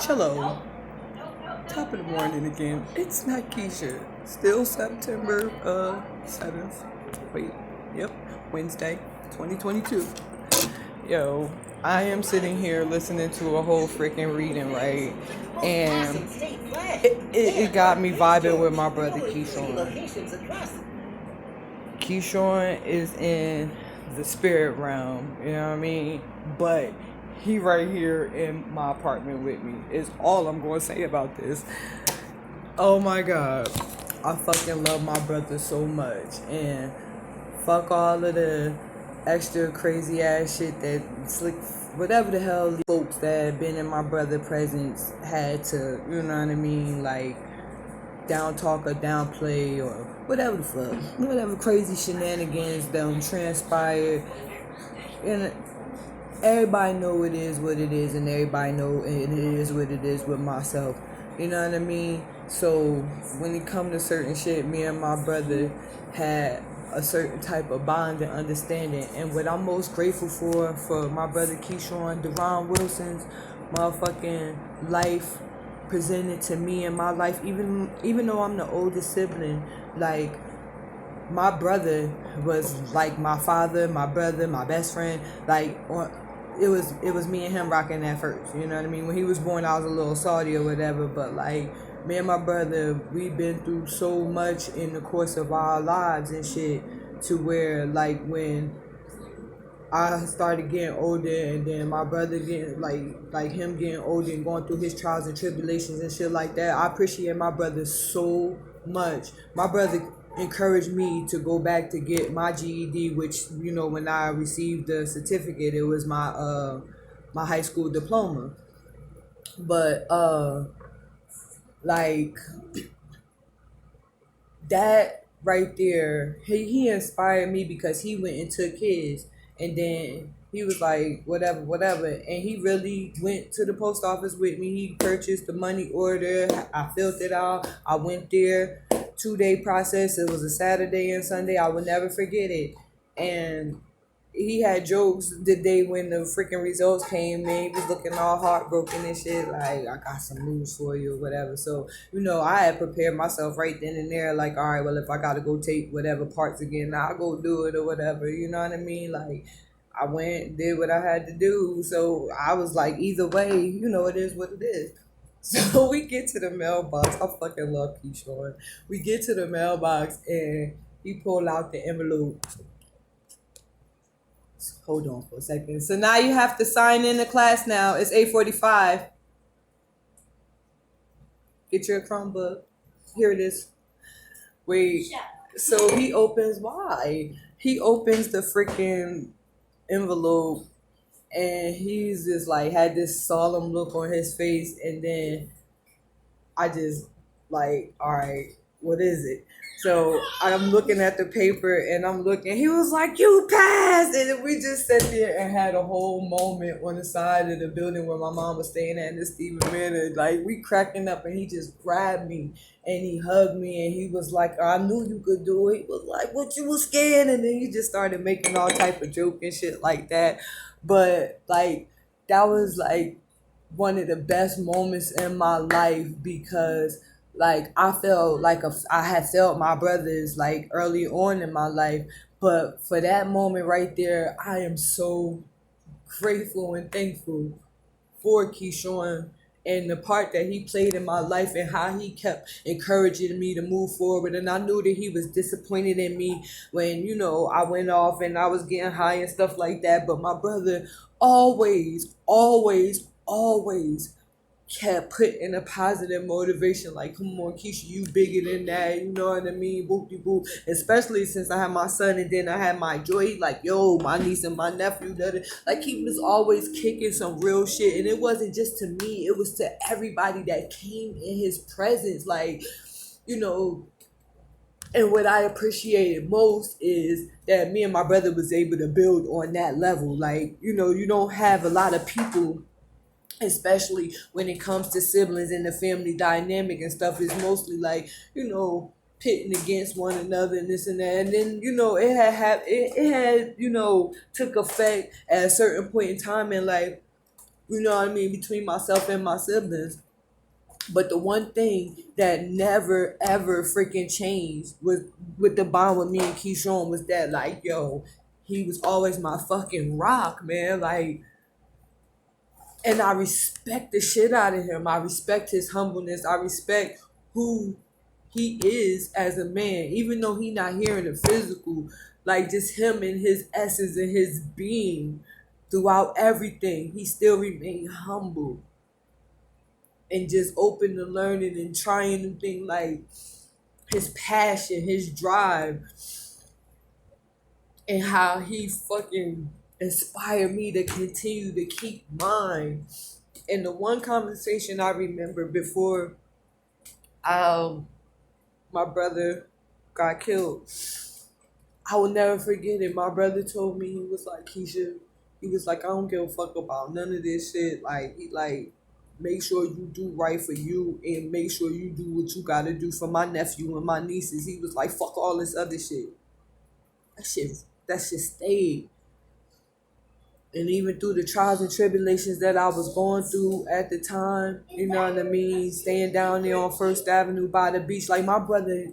Hello. Top of the morning again. It's not Keisha. Still September 7th. Wait. Yep. Wednesday, 2022. Yo, I am sitting here listening to a whole freaking reading, right? And it got me vibing with my brother Keshawn. Keshawn is in the spirit realm, you know what I mean? But he right here in my apartment with me is all I'm going to say about this. Oh my God. I fucking love my brother so much. And fuck all of the extra crazy ass shit that slick, whatever the hell these folks that have been in my brother presence had to, you know what I mean? Like, down talk or downplay or whatever the fuck. Whatever crazy shenanigans that transpired. And everybody know it is what it is, and everybody know it is what it is with myself. You know what I mean? So when it come to certain shit, me and my brother had a certain type of bond and understanding. And what I'm most grateful for my brother Keshawn, Devon Wilson's motherfucking life presented to me in my life, even though I'm the oldest sibling, like my brother was like my father, my brother, my best friend. Like it was me and him rocking that first. You know what I mean? When he was born, I was a little salty or whatever, but like me and my brother, we've been through so much in the course of our lives and shit, to where like when I started getting older, and then my brother getting like him getting older and going through his trials and tribulations and shit like that. I appreciate my brother so much. My brother encouraged me to go back to get my GED, which, you know, when I received the certificate, it was my high school diploma. But like that right there, he inspired me because he went and took his, and then he was like whatever, and he really went to the post office with me. He purchased the money order. I filled it out. I went there. 2-day process. It was a Saturday and Sunday. I will never forget it. And he had jokes the day when the freaking results came in. He was looking all heartbroken and shit. Like, I got some news for you or whatever. So, you know, I had prepared myself right then and there. Like, all right, well, if I got to go take whatever parts again, I'll go do it or whatever. You know what I mean? Like, I went, did what I had to do. So I was like, either way, you know, it is what it is. So we get to the mailbox. I fucking love Keyshawn. We get to the mailbox and he pulled out the envelope. Hold on for a second. So now you have to sign in the class now. It's 8:45. Get your Chromebook. Here it is. Wait. So he opens, why? He opens the freaking envelope and he's just like had this solemn look on his face, and then I just like, all right, what is it? So I'm looking at the paper and I'm looking. He was like, "You passed!" And we just sat there and had a whole moment on the side of the building where my mom was staying at in the Stephen Manor. Like, we cracking up, and he just grabbed me and he hugged me and he was like, "I knew you could do it." He was like, "What, you was scared?" And then he just started making all type of joke and shit like that. But like that was like one of the best moments in my life, because like I felt like I had felt my brothers like early on in my life, but for that moment right there, I am so grateful and thankful for Keyshawn and the part that he played in my life and how he kept encouraging me to move forward. And I knew that he was disappointed in me when, you know, I went off and I was getting high and stuff like that. But my brother always kept putting a positive motivation, like, come on, Keisha, you bigger than that, you know what I mean, boop de boop. Especially since I had my son and then I had my Joy, like, yo, my niece and my nephew, like, he was always kicking some real shit, and it wasn't just to me, it was to everybody that came in his presence, like, you know. And what I appreciated most is that me and my brother was able to build on that level. Like, you know, you don't have a lot of people, especially when it comes to siblings and the family dynamic and stuff, is mostly like, you know, pitting against one another and this and that. And then, you know, it had, you know, took effect at a certain point in time in life You know what I mean? Between myself and my siblings. But the one thing that never ever freaking changed with the bond with me and Keshawn was that, like, yo, he was always my fucking rock, man. Like, and I respect the shit out of him. I respect his humbleness. I respect who he is as a man, even though he not here in the physical. Like, just him and his essence and his being throughout everything. He still remained humble and just open to learning and trying new things. Like, his passion, his drive, and how he fucking inspired me to continue to keep mine. And the one conversation I remember before my brother got killed, I will never forget it. My brother told me, he was like, Keisha, he was like, I don't give a fuck about none of this shit. Like, make sure you do right for you and make sure you do what you gotta do for my nephew and my nieces. He was like, fuck all this other shit. That shit stayed. And even through the trials and tribulations that I was going through at the time, you know what I mean, staying down there on First Avenue by the beach, like my brother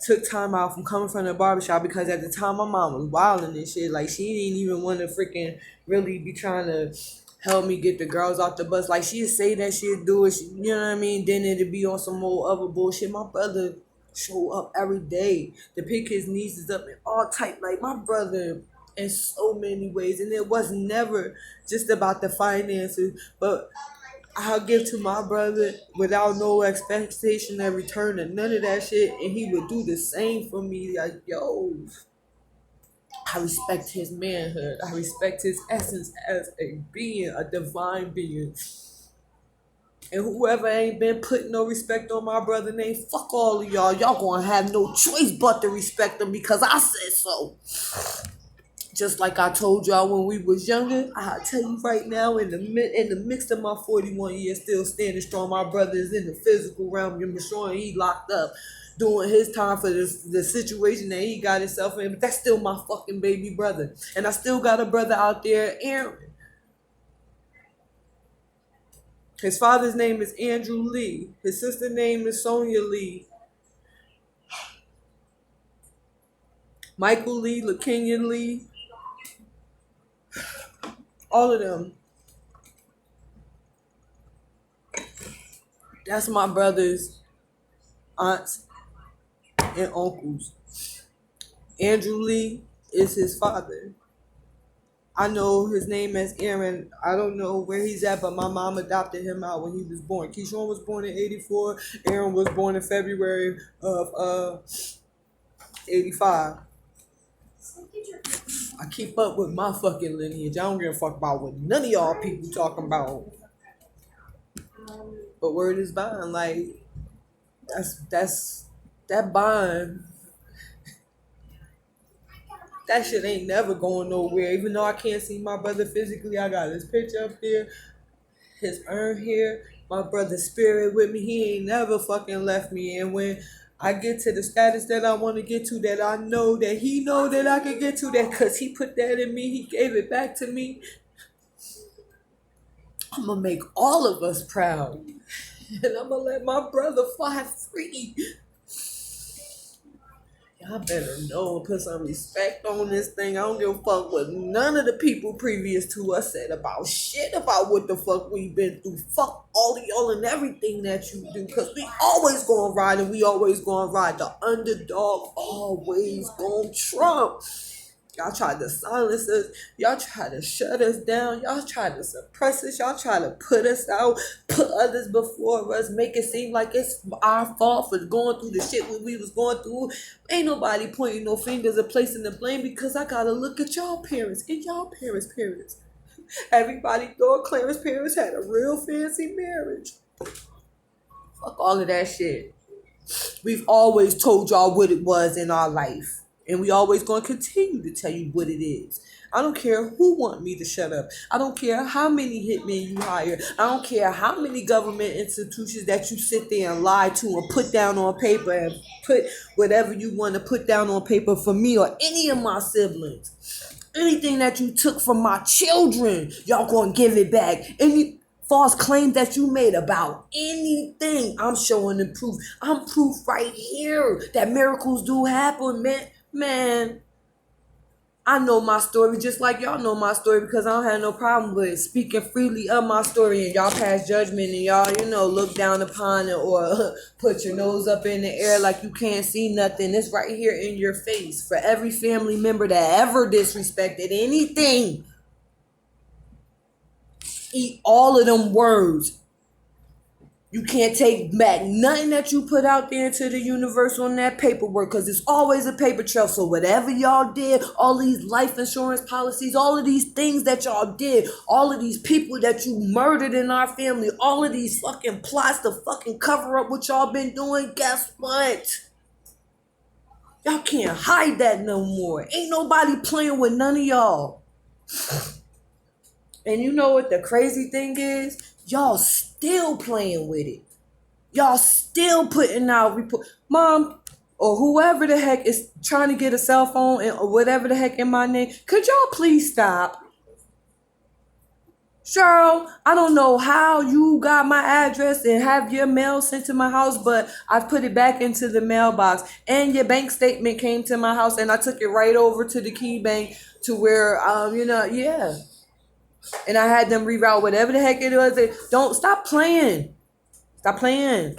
took time out from coming from the barbershop because at the time my mom was wilding and shit. Like, she didn't even want to freaking really be trying to help me get the girls off the bus. Like, she'd say that she'd do it, you know what I mean? Then it'd be on some more other bullshit. My brother show up every day to pick his nieces up and all type. Like, my brother in so many ways. And it was never just about the finances, but I'll give to my brother without no expectation of return and none of that shit. And he would do the same for me. Like, yo, I respect his manhood. I respect his essence as a being, a divine being. And whoever ain't been putting no respect on my brother name, fuck all of y'all. Y'all gonna have no choice but to respect him because I said so. Just like I told y'all when we was younger, I tell you right now, in the midst of my 41 years, still standing strong. My brother is in the physical realm. You're sure he locked up, doing his time for the situation that he got himself in. But that's still my fucking baby brother, and I still got a brother out there, Aaron. His father's name is Andrew Lee. His sister's name is Sonia Lee. Michael Lee, LaKenya Lee. All of them. That's my brother's aunts and uncles. Andrew Lee is his father. I know his name as Aaron. I don't know where he's at, but my mom adopted him out when he was born. Keshawn was born in 84. Aaron was born in February of 85. I keep up with my fucking lineage. I don't give a fuck about what none of y'all people talking about. But word is bond. Like, that's that bond. That shit ain't never going nowhere. Even though I can't see my brother physically, I got his picture up there, his urn here, my brother's spirit with me. He ain't never fucking left me. And when I get to the status that I want to get to, that I know that he know that I can get to that because he put that in me, he gave it back to me, I'm going to make all of us proud. And I'm going to let my brother fly free. Y'all better know and put some respect on this thing. I don't give a fuck what none of the people previous to us said about shit about what the fuck we been through. Fuck all of y'all and everything that you do. Because we always gonna ride and we always gonna ride. The underdog always gonna trump. Y'all tried to silence us. Y'all tried to shut us down. Y'all tried to suppress us. Y'all tried to put us out, put others before us, make it seem like it's our fault for going through the shit we was going through. Ain't nobody pointing no fingers or placing the blame because I gotta look at y'all parents and y'all parents. Everybody thought Clarence's parents had a real fancy marriage. Fuck all of that shit. We've always told y'all what it was in our life. And we always going to continue to tell you what it is. I don't care who want me to shut up. I don't care how many hitmen you hire. I don't care how many government institutions that you sit there and lie to and put down on paper and put whatever you want to put down on paper for me or any of my siblings. Anything that you took from my children, y'all gonna give it back. Any false claim that you made about anything, I'm showing the proof. I'm proof right here that miracles do happen, man. Man, I know my story just like y'all know my story because I don't have no problem with speaking freely of my story and y'all pass judgment and y'all, look down upon it or put your nose up in the air like you can't see nothing. It's right here in your face for every family member that ever disrespected anything. Eat all of them words. You can't take back nothing that you put out there into the universe on that paperwork because it's always a paper trail. So whatever y'all did, all these life insurance policies, all of these things that y'all did, all of these people that you murdered in our family, all of these fucking plots to fucking cover up what y'all been doing, guess what? Y'all can't hide that no more. Ain't nobody playing with none of y'all. And you know what the crazy thing is? Y'all still playing with it. Y'all still putting out report. Mom, or whoever the heck is trying to get a cell phone or whatever the heck in my name, could y'all please stop? Cheryl, I don't know how you got my address and have your mail sent to my house, but I've put it back into the mailbox. And your bank statement came to my house and I took it right over to the key bank to where, yeah. And I had them reroute whatever the heck it was. Don't stop playing. Stop playing.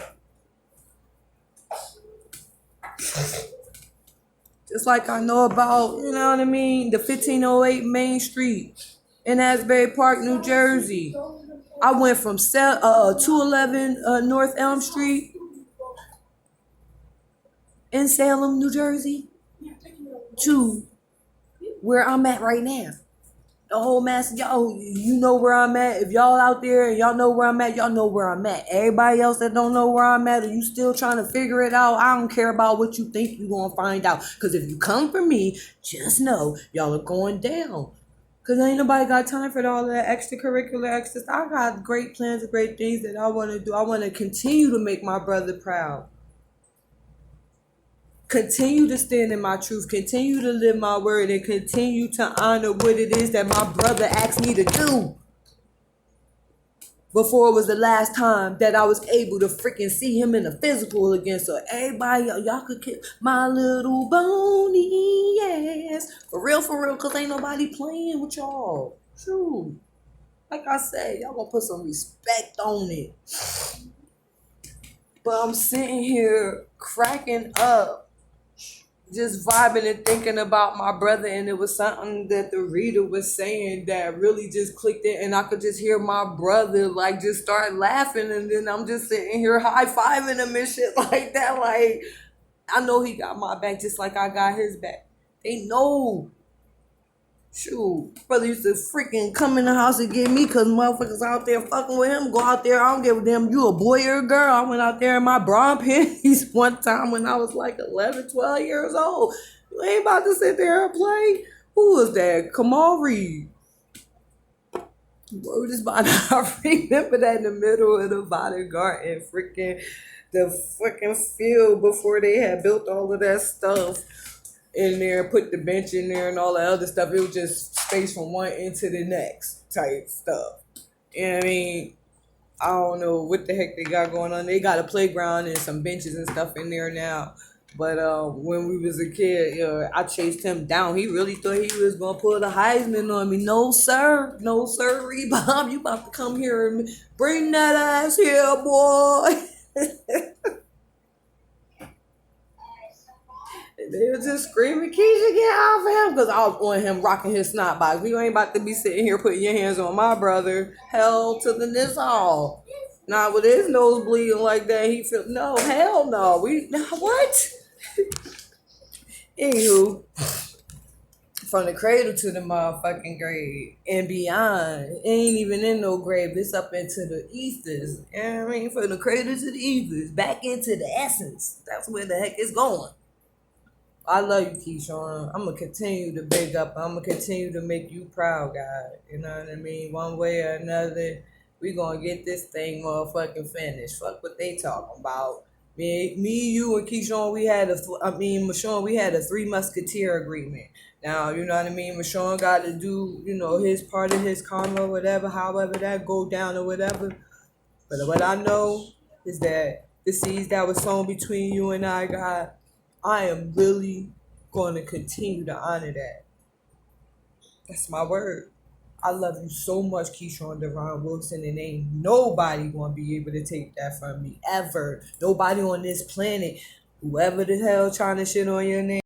Just like I know about, the 1508 Main Street in Asbury Park, New Jersey. I went from 211 North Elm Street in Salem, New Jersey to where I'm at right now. The whole mass, y'all, you know where I'm at. If y'all out there and y'all know where I'm at, y'all know where I'm at. Everybody else that don't know where I'm at or you still trying to figure it out, I don't care about what you think you're going to find out. Because if you come for me, just know y'all are going down. Because ain't nobody got time for all that extracurricular extra stuff. I got great plans and great things that I want to do. I want to continue to make my brother proud. Continue to stand in my truth, continue to live my word, and continue to honor what it is that my brother asked me to do. Before it was the last time that I was able to freaking see him in the physical again. So everybody, y'all could kick my little bony ass. For real, because ain't nobody playing with y'all. True. Like I said, y'all gonna put some respect on it. But I'm sitting here cracking up, just vibing and thinking about my brother, and it was something that the reader was saying that really just clicked in, and I could just hear my brother like just start laughing, and then I'm just sitting here high-fiving him and shit like that. Like, I know he got my back just like I got his back. They know. Shoot, brother used to freaking come in the house and get me because motherfuckers out there fucking with him. Go out there, I don't give a damn you a boy or a girl. I went out there in my bra and panties one time when I was like 11, 12 years old. You ain't about to sit there and play. Who was that? Kamal Reed. Word is bond. I remember that in the middle of the Bottom Garden, the freaking field before they had built all of that stuff in there, put the bench in there and all that other stuff. It was just space from one end to the next type stuff. And I mean, I don't know what the heck they got going on. They got a playground and some benches and stuff in there now. But when we was a kid, I chased him down. He really thought he was going to pull the Heisman on me. No, sir. No, sir, Bob. You about to come here and bring that ass here, boy. They were just screaming, Keisha, get off of him. Because I was on him rocking his snot box. We ain't about to be sitting here putting your hands on my brother. Hell to the this all. Not with his nose bleeding like that. He feel no, hell no. What? Anywho, from the cradle to the motherfucking grave and beyond. It ain't even in no grave. It's up into the ethers. You know what I mean? From the cradle to the ethers. Back into the essence. That's where the heck it's going. I love you, Keshawn. I'm going to continue to big up. I'm going to continue to make you proud, God. You know what I mean? One way or another, we going to get this thing motherfucking finished. Fuck what they talking about. Me, you, and Keshawn, Michonne, we had a 3 Musketeer agreement. Now, you know what I mean? Rashawn got to do, his part of his karma, whatever, however that go down or whatever. But what I know is that the seeds that was sown between you and I, God, I am really going to continue to honor that. That's my word. I love you so much, Keshawn Devon Wilson, and ain't nobody gonna be able to take that from me ever. Nobody on this planet, whoever the hell trying to shit on your name.